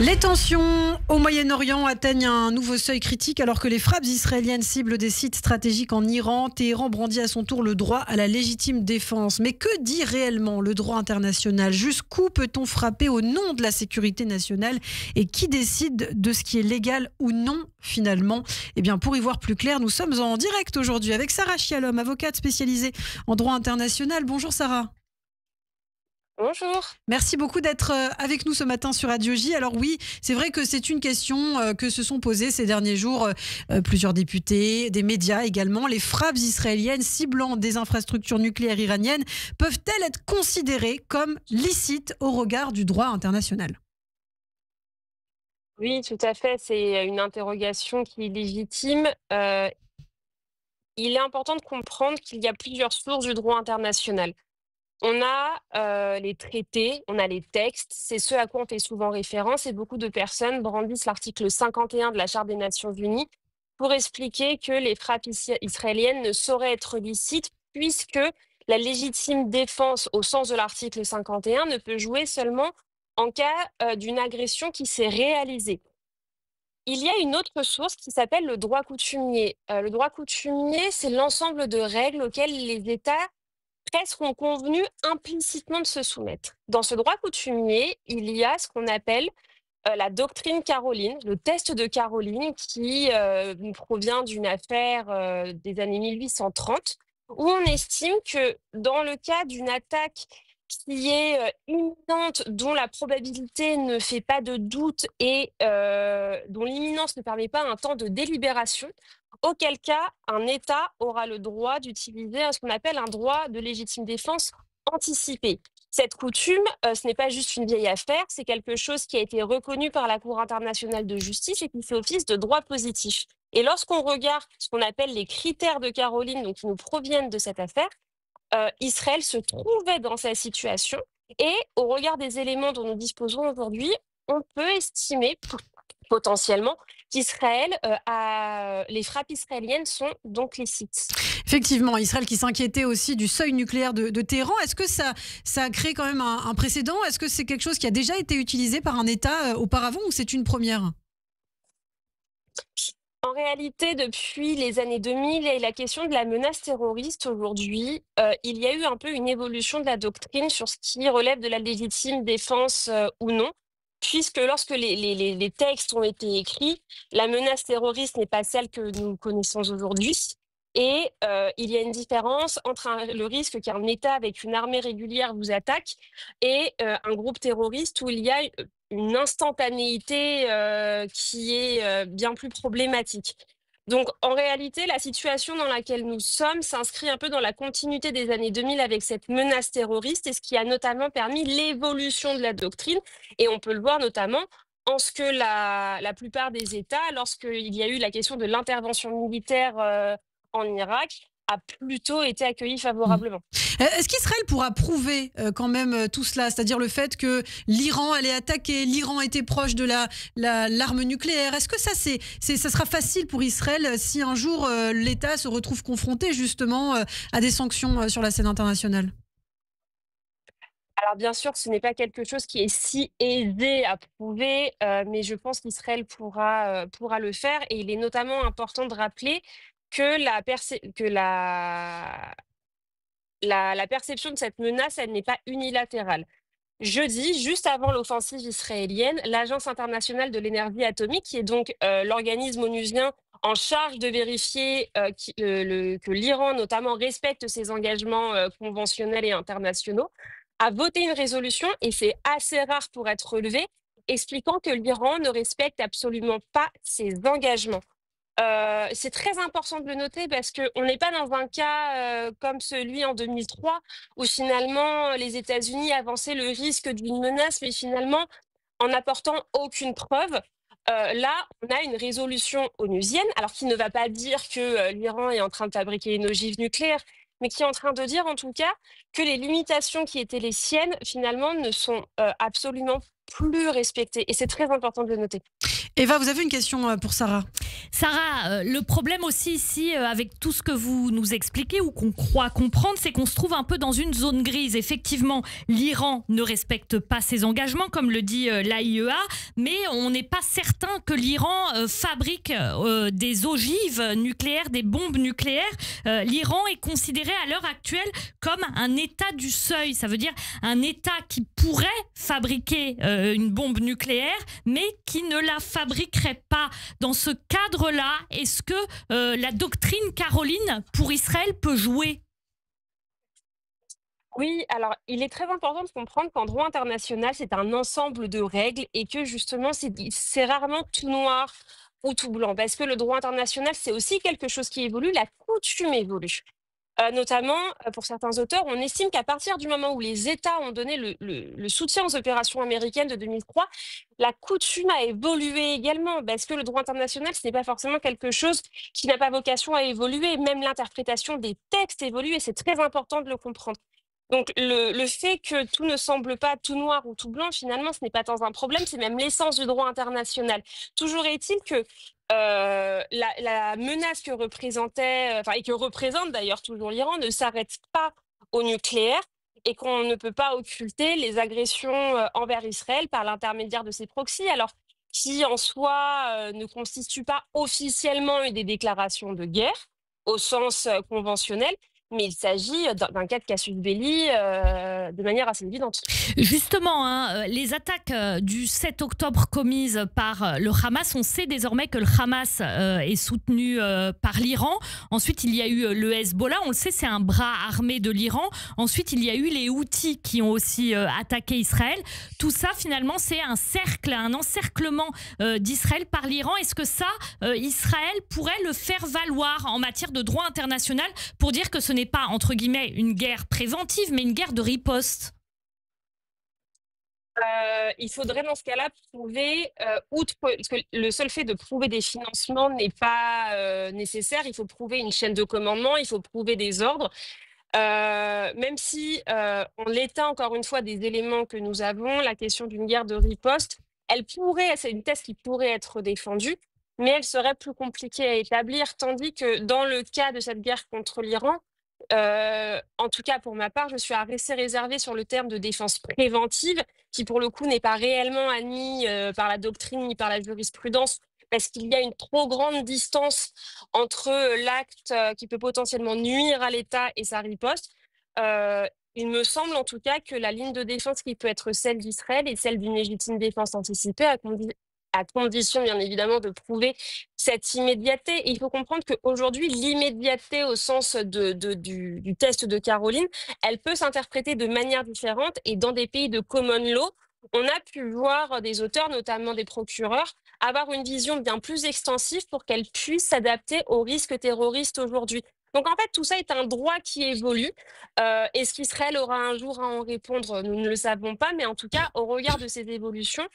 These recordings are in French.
Les tensions au Moyen-Orient atteignent un nouveau seuil critique alors que les frappes israéliennes ciblent des sites stratégiques en Iran. Téhéran brandit à son tour le droit à la légitime défense. Mais que dit réellement le droit international ? Jusqu'où peut-on frapper au nom de la sécurité nationale ? Et qui décide de ce qui est légal ou non finalement ? Eh bien, pour y voir plus clair, nous sommes en direct aujourd'hui avec Sarah Chialom, avocate spécialisée en droit international. Bonjour Sarah. Bonjour. Merci beaucoup d'être avec nous ce matin sur Radio J. Alors oui, c'est vrai que c'est une question que se sont posées ces derniers jours plusieurs députés, des médias également. Les frappes israéliennes ciblant des infrastructures nucléaires iraniennes peuvent-elles être considérées comme licites au regard du droit international ? Oui, tout à fait. C'est une interrogation qui est légitime. Il est important de comprendre qu'il y a plusieurs sources du droit international. On a les traités, on a les textes, c'est ce à quoi on fait souvent référence et beaucoup de personnes brandissent l'article 51 de la Charte des Nations Unies pour expliquer que les frappes israéliennes ne sauraient être licites puisque la légitime défense au sens de l'article 51 ne peut jouer seulement en cas d'une agression qui s'est réalisée. Il y a une autre source qui s'appelle le droit coutumier. Le droit coutumier, c'est l'ensemble de règles auxquelles les États presque ont convenu implicitement de se soumettre. Dans ce droit coutumier, il y a ce qu'on appelle la doctrine Caroline, le test de Caroline, qui nous provient d'une affaire des années 1830, où on estime que dans le cas d'une attaque qui est imminente, dont la probabilité ne fait pas de doute et dont l'imminence ne permet pas un temps de délibération, auquel cas un État aura le droit d'utiliser ce qu'on appelle un droit de légitime défense anticipé. Cette coutume, ce n'est pas juste une vieille affaire, c'est quelque chose qui a été reconnu par la Cour internationale de justice et qui fait office de droit positif. Et lorsqu'on regarde ce qu'on appelle les critères de Caroline, donc qui nous proviennent de cette affaire, Israël se trouvait dans cette situation et au regard des éléments dont nous disposons aujourd'hui, on peut estimer potentiellement qu'Israël les frappes israéliennes sont donc licites. Effectivement, Israël qui s'inquiétait aussi du seuil nucléaire de Téhéran. Est-ce que ça a créé quand même un précédent ? Est-ce que c'est quelque chose qui a déjà été utilisé par un État auparavant ou c'est une première ? En réalité, depuis les années 2000 et la question de la menace terroriste aujourd'hui, il y a eu un peu une évolution de la doctrine sur ce qui relève de la légitime défense ou non, puisque lorsque les textes ont été écrits, la menace terroriste n'est pas celle que nous connaissons aujourd'hui. Et il y a une différence entre le risque qu'un État avec une armée régulière vous attaque et un groupe terroriste où il y a une instantanéité qui est bien plus problématique. Donc, en réalité, la situation dans laquelle nous sommes s'inscrit un peu dans la continuité des années 2000 avec cette menace terroriste et ce qui a notamment permis l'évolution de la doctrine. Et on peut le voir notamment en ce que la plupart des États, lorsqu'il y a eu la question de l'intervention militaire en Irak, a plutôt été accueilli favorablement. Est-ce qu'Israël pourra prouver quand même tout cela ? C'est-à-dire le fait que l'Iran allait attaquer, l'Iran était proche de l'arme nucléaire. Est-ce que ça sera facile pour Israël si un jour l'État se retrouve confronté justement à des sanctions sur la scène internationale ? Alors bien sûr, ce n'est pas quelque chose qui est si aisé à prouver, mais je pense qu'Israël pourra le faire. Et il est notamment important de rappeler que la perception de cette menace, elle n'est pas unilatérale. Jeudi, juste avant l'offensive israélienne, l'Agence internationale de l'énergie atomique, qui est donc l'organisme onusien en charge de vérifier que l'Iran, notamment, respecte ses engagements conventionnels et internationaux, a voté une résolution, et c'est assez rare pour être relevé, expliquant que l'Iran ne respecte absolument pas ses engagements. C'est très important de le noter parce qu'on n'est pas dans un cas comme celui en 2003 où finalement les États-Unis avançaient le risque d'une menace, mais finalement en n'apportant aucune preuve. Là, on a une résolution onusienne, alors qui ne va pas dire que l'Iran est en train de fabriquer une ogive nucléaire, mais qui est en train de dire en tout cas que les limitations qui étaient les siennes, finalement, ne sont absolument plus respecté et c'est très important de le noter. Eva, vous avez une question pour Sarah? Sarah, le problème aussi ici, avec tout ce que vous nous expliquez ou qu'on croit comprendre, c'est qu'on se trouve un peu dans une zone grise. Effectivement, l'Iran ne respecte pas ses engagements, comme le dit l'AIEA, mais on n'est pas certain que l'Iran fabrique des ogives nucléaires, des bombes nucléaires. L'Iran est considéré à l'heure actuelle comme un État du seuil. Ça veut dire un État qui pourrait fabriquer une bombe nucléaire, mais qui ne la fabriquerait pas. Dans ce cadre-là, est-ce que la doctrine Caroline pour Israël peut jouer? Oui, alors il est très important de comprendre qu'en droit international, c'est un ensemble de règles et que justement, c'est rarement tout noir ou tout blanc. Parce que le droit international, c'est aussi quelque chose qui évolue, la coutume évolue. Notamment, pour certains auteurs, on estime qu'à partir du moment où les États ont donné le soutien aux opérations américaines de 2003, la coutume a évolué également, parce que le droit international, ce n'est pas forcément quelque chose qui n'a pas vocation à évoluer. Même l'interprétation des textes évolue et c'est très important de le comprendre. Donc le fait que tout ne semble pas tout noir ou tout blanc, finalement, ce n'est pas tant un problème, c'est même l'essence du droit international. Toujours est-il que la menace que représentait, enfin, et que représente d'ailleurs toujours l'Iran ne s'arrête pas au nucléaire et qu'on ne peut pas occulter les agressions envers Israël par l'intermédiaire de ses proxys, alors qui en soi ne constituent pas officiellement des déclarations de guerre au sens conventionnel, mais il s'agit d'un cas de casus belli de manière assez évidente. Justement, hein, les attaques du 7 octobre commises par le Hamas, on sait désormais que le Hamas est soutenu par l'Iran. Ensuite, il y a eu le Hezbollah, on le sait, c'est un bras armé de l'Iran. Ensuite, il y a eu les Houthis qui ont aussi attaqué Israël. Tout ça, finalement, c'est un cercle, un encerclement d'Israël par l'Iran. Est-ce que ça, Israël pourrait le faire valoir en matière de droit international pour dire que ce n'est pas, entre guillemets, une guerre préventive, mais une guerre de riposte? Il faudrait dans ce cas-là prouver, outre parce que le seul fait de prouver des financements n'est pas nécessaire, il faut prouver une chaîne de commandement, il faut prouver des ordres. Même si, en l'état, encore une fois, des éléments que nous avons, la question d'une guerre de riposte, c'est une thèse qui pourrait être défendue, mais elle serait plus compliquée à établir, tandis que dans le cas de cette guerre contre l'Iran, en tout cas pour ma part, je suis assez réservée sur le terme de défense préventive, qui pour le coup n'est pas réellement admis par la doctrine ni par la jurisprudence, parce qu'il y a une trop grande distance entre l'acte qui peut potentiellement nuire à l'État et sa riposte. Il me semble en tout cas que la ligne de défense qui peut être celle d'Israël est celle d'une légitime défense anticipée, à condition bien évidemment de prouver cette immédiateté. Et il faut comprendre qu'aujourd'hui, l'immédiateté au sens du test de Caroline, elle peut s'interpréter de manière différente. Et dans des pays de common law, on a pu voir des auteurs, notamment des procureurs, avoir une vision bien plus extensive pour qu'elle puisse s'adapter aux risques terroristes aujourd'hui. Donc en fait, tout ça est un droit qui évolue. Est-ce qu'Israël aura un jour à en répondre? Nous ne le savons pas, mais en tout cas, au regard de ces évolutions,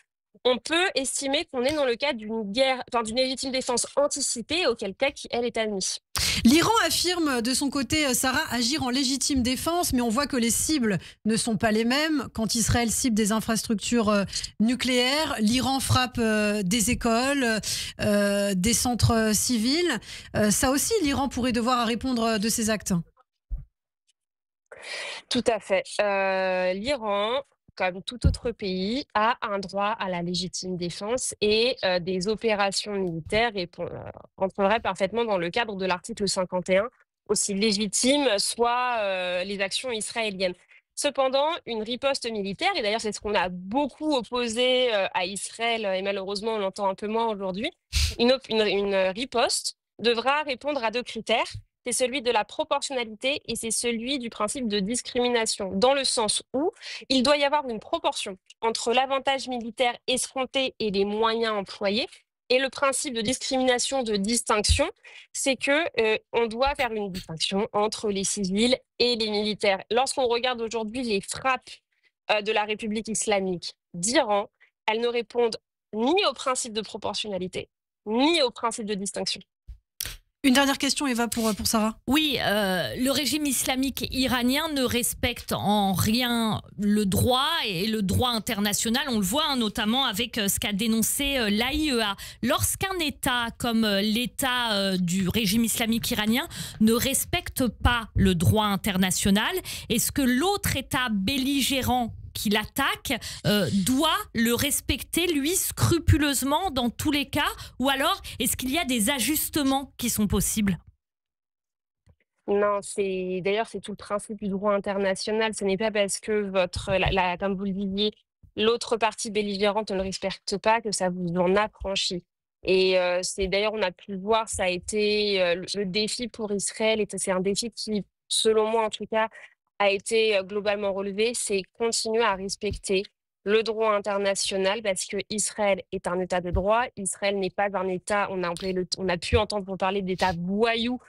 on peut estimer qu'on est dans le cadre d'une guerre, enfin d'une légitime défense anticipée, auquel cas qui, elle, est admise. L'Iran affirme de son côté, Sarah, agir en légitime défense, mais on voit que les cibles ne sont pas les mêmes. Quand Israël cible des infrastructures nucléaires, l'Iran frappe des écoles, des centres civils. Ça aussi, l'Iran pourrait devoir répondre de ses actes. Tout à fait. L'Iran, comme tout autre pays, a un droit à la légitime défense et des opérations militaires entreraient parfaitement dans le cadre de l'article 51, aussi légitime soient les actions israéliennes. Cependant, une riposte militaire, et d'ailleurs c'est ce qu'on a beaucoup opposé à Israël, et malheureusement on l'entend un peu moins aujourd'hui, une riposte devra répondre à deux critères. C'est celui de la proportionnalité et c'est celui du principe de discrimination, dans le sens où il doit y avoir une proportion entre l'avantage militaire escompté et les moyens employés. Et le principe de discrimination, de distinction, c'est que on doit faire une distinction entre les civils et les militaires. Lorsqu'on regarde aujourd'hui les frappes de la République islamique d'Iran, elles ne répondent ni au principe de proportionnalité, ni au principe de distinction. Une dernière question, Eva, pour Sarah. Oui, le régime islamique iranien ne respecte en rien le droit et le droit international. On le voit notamment avec ce qu'a dénoncé l'AIEA. Lorsqu'un État comme l'État du régime islamique iranien ne respecte pas le droit international, est-ce que l'autre État belligérant qui l'attaque doit le respecter, lui, scrupuleusement dans tous les cas? Ou alors, est-ce qu'il y a des ajustements qui sont possibles? Non, d'ailleurs, c'est tout le principe du droit international. Ce n'est pas parce que comme vous le disiez, l'autre partie belligérante ne le respecte pas que ça vous en affranchit. Et c'est d'ailleurs, on a pu le voir, ça a été le défi pour Israël, et c'est un défi qui, selon moi en tout cas, a été globalement relevé, c'est continuer à respecter le droit international parce que Israël est un État de droit. Israël n'est pas un État, on a pu entendre parler d'État voyou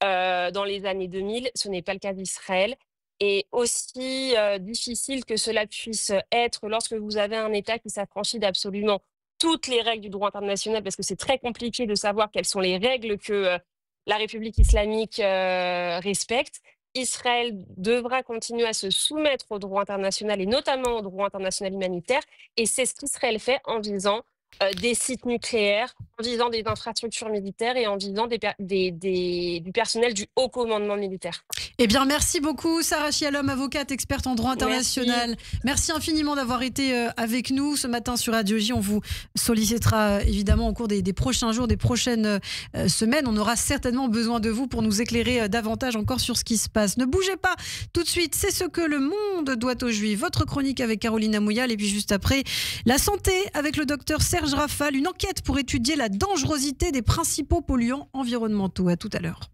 dans les années 2000. Ce n'est pas le cas d'Israël. Et aussi difficile que cela puisse être lorsque vous avez un État qui s'affranchit d'absolument toutes les règles du droit international, parce que c'est très compliqué de savoir quelles sont les règles que la République islamique respecte. Israël devra continuer à se soumettre au droit international et notamment au droit international humanitaire. Et c'est ce qu'Israël fait en visant des sites nucléaires, en visant des infrastructures militaires et en visant du personnel du haut commandement militaire. Eh bien, merci beaucoup, Sarah Chialom, avocate, experte en droit international. Merci infiniment d'avoir été avec nous ce matin sur Radio J. On vous sollicitera évidemment au cours des prochains jours, des prochaines semaines. On aura certainement besoin de vous pour nous éclairer davantage encore sur ce qui se passe. Ne bougez pas tout de suite. C'est ce que le monde doit aux Juifs. Votre chronique avec Caroline Amouyal. Et puis juste après, la santé avec le docteur Serge Rafal. Une enquête pour étudier la dangerosité des principaux polluants environnementaux. À tout à l'heure.